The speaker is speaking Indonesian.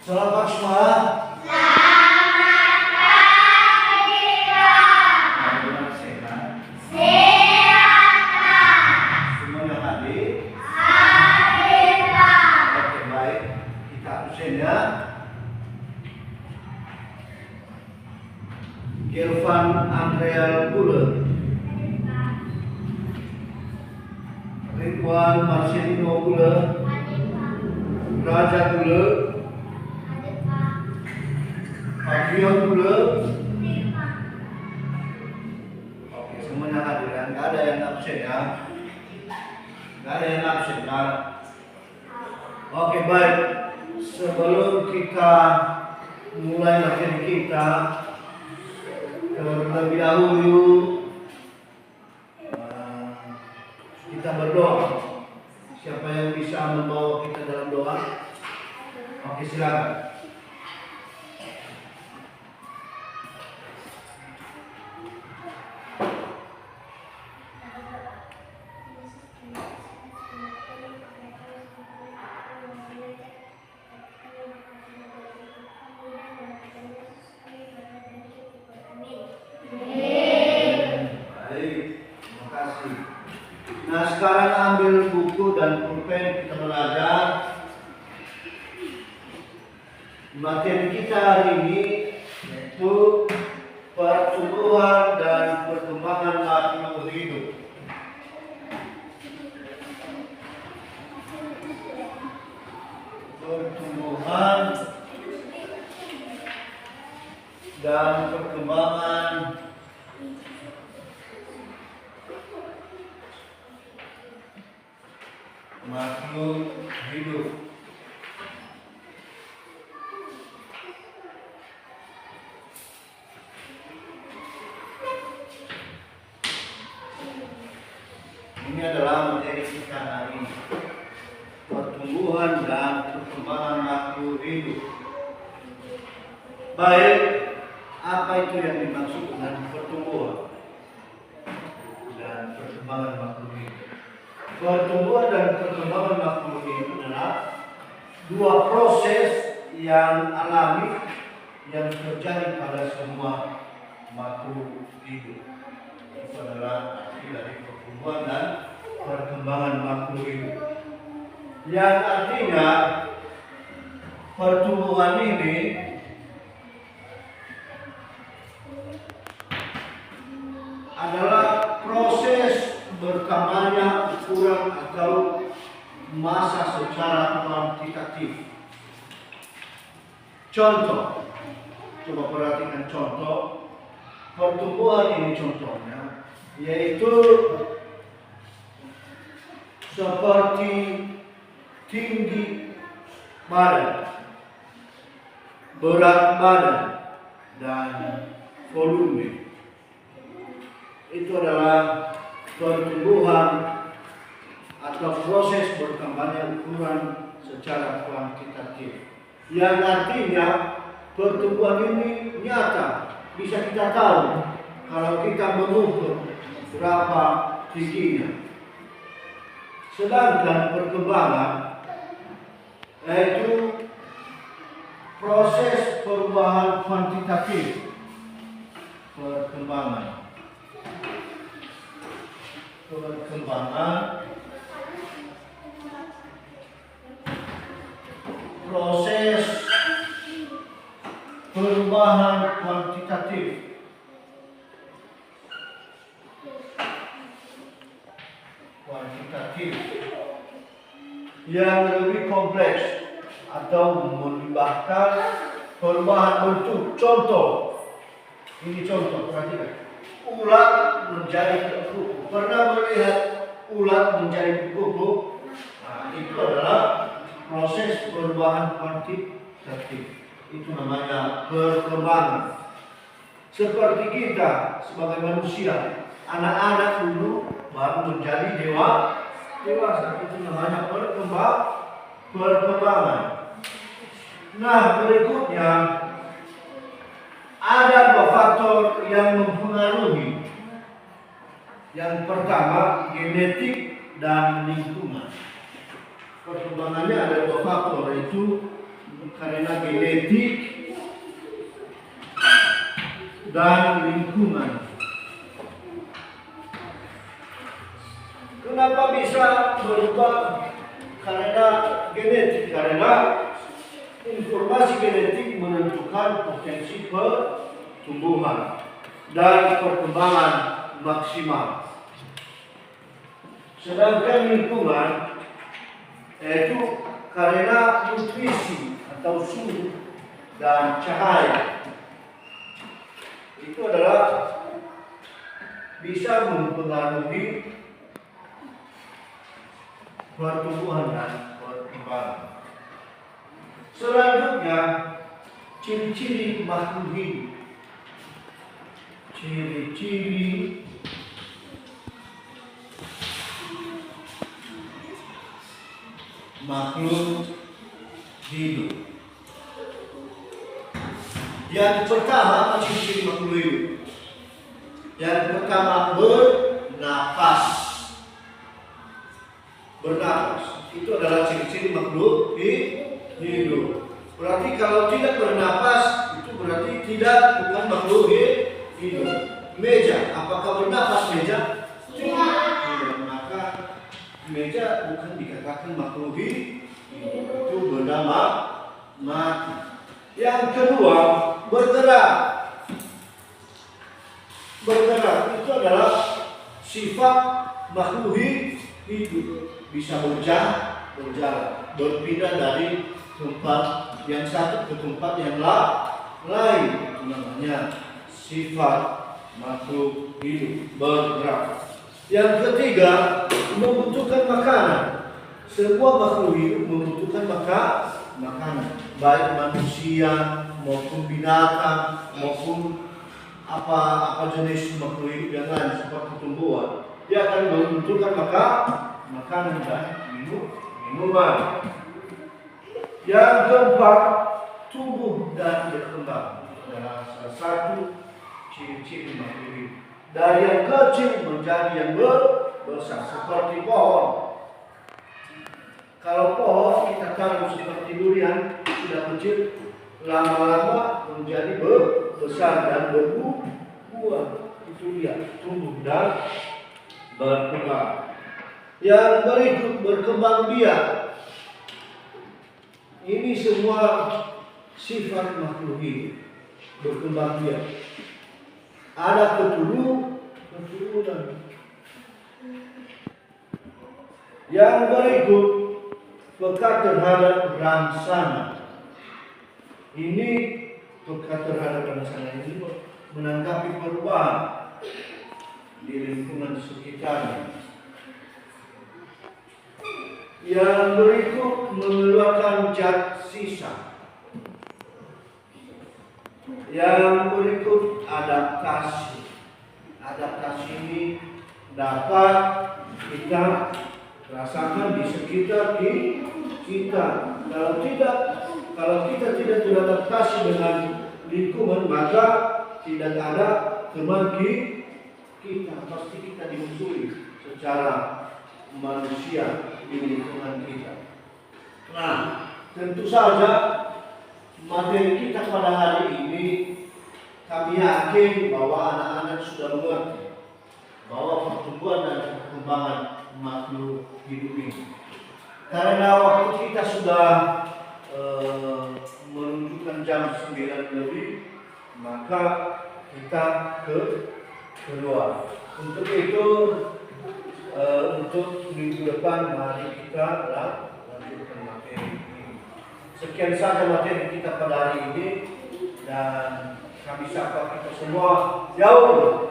Selamat semua. Semuanya hadir. Oke, baik. Kita absen ya. Irfan Andrea Gule, Ridwan Marcelino Gule, Raja Gule, Fabian Gule. Oke, semuanya hadir ya. Nggak ada yang absen ya. Nggak ada yang absen kan? Oke, baik. Sebelum kita mulai materi kita, terlebih dahulu kita berdoa. Siapa yang bisa membawa kita dalam doa? Oke, silakan. Nah, sekarang ambil buku dan pulpen, kita belajar. Materi kita hari ini yaitu pertumbuhan dan perkembangan makhluk hidup. Pertumbuhan dan perkembangan makhluk hidup. Ini adalah materi kita hari ini. Pertumbuhan dan perkembangan makhluk hidup. Baik, apa itu yang dimaksud dengan pertumbuhan dan perkembangan makhluk hidup? Pertumbuhan dan perkembangan makhluk hidup adalah dua proses yang alami yang terjadi pada semua makhluk hidup. Itu adalah arti dari pertumbuhan dan perkembangan makhluk hidup. Yang artinya pertumbuhan ini adalah proses bertambahnya ukuran atau massa secara kuantitatif. Contoh, coba perhatikan contoh pertumbuhan ini contohnya, yaitu seperti tinggi badan, berat badan, dan volume. Itu adalah pertumbuhan atau proses berkembangnya ukuran secara kuantitatif, yang artinya pertumbuhan ini nyata, bisa kita tahu kalau kita mengukur berapa tingginya. Sedangkan perkembangan yaitu proses perubahan kuantitatif. Perkembangan proses perubahan kuantitatif. Yang lebih kompleks atau melibatkan perubahan bentuk. Contoh, ini contoh, perhatikan. Ulat menjadi kuku. Pernah melihat ulat menjadi kuku? Nah, itu adalah proses perubahan kuantitatif. Itu namanya perkembangan. Seperti kita sebagai manusia, anak-anak dulu baru menjadi dewasa. Itu namanya perkembangan. Nah, berikutnya ada dua faktor yang mempengaruhi. Yang pertama, genetik dan lingkungan. Perkembangannya ada dua faktor, yaitu karena genetik dan lingkungan. Kenapa bisa berubah? Karena genetik, karena informasi genetik menentukan potensi pertumbuhan dan perkembangan maksimal. Sedangkan lingkungan yaitu karena nutrisi atau suhu dan cahaya itu adalah bisa mempengaruhi pertumbuhan dan perkembangan. Selanjutnya, ciri-ciri makhluk hidup. Ciri-ciri makhluk hidup. Yang pertama, ciri-ciri makhluk hidup. Yang pertama, bernapas. Bernapas itu adalah ciri-ciri makhluk hidup. Berarti kalau tidak bernapas itu berarti bukan makhluk hidup. Meja, apakah bernapas meja? Tidak. Maka meja bukan dikatakan makhluk hidup. Itu benda mati. Yang kedua, bergerak. Bergerak itu adalah sifat makhluk hidup. Bisa berjalan, berpindah dari tempat yang satu ke tempat yang lain. Itu namanya sifat makhluk hidup, bergerak. Yang ketiga, membutuhkan makanan. Sebuah makhluk hidup membutuhkan makanan, baik manusia maupun binatang maupun apa jenis makhluk hidup yang lain seperti tumbuhan. Dia akan membutuhkan makanan dan minuman. Yang keempat, tumbuh dan berkembang adalah salah satu ciri-ciri makhluk hidup. Dari yang kecil menjadi yang besar seperti pohon. Kalau pohon kita tanam seperti durian sudah kecil, lama-lama menjadi besar dan berbuah. Itu dia tumbuh dan berkembang. Yang berikut, berkembang biak. Ini semua sifat makhluk hidup, berkembang biak. Ada keturunan. Yang berikut, peka terhadap rangsana. Ini peka terhadap rangsana ini menanggapi perubahan di lingkungan sekitarnya. Yang berikut, mengeluarkan zat sisa. Yang berikut, adaptasi. Adaptasi ini dapat kita rasakan di sekitar kita. Kalau kita tidak beradaptasi dengan lingkungan, maka tidak ada teman kita. Pasti kita dimusuhi secara manusia di lingkungan kita. Nah, tentu saja materi kita pada hari ini kami yakin bahwa anak-anak sudah mengerti bahwa pertumbuhan dan perkembangan makhluk hidup ini. Karena waktu kita sudah menunjukkan jam 9 lebih, maka kita keluar. Untuk itu, untuk minggu depan mari kita lanjutkan materi ini. Sekian saja materi kita pada hari ini, dan kami sapa kita semua jauh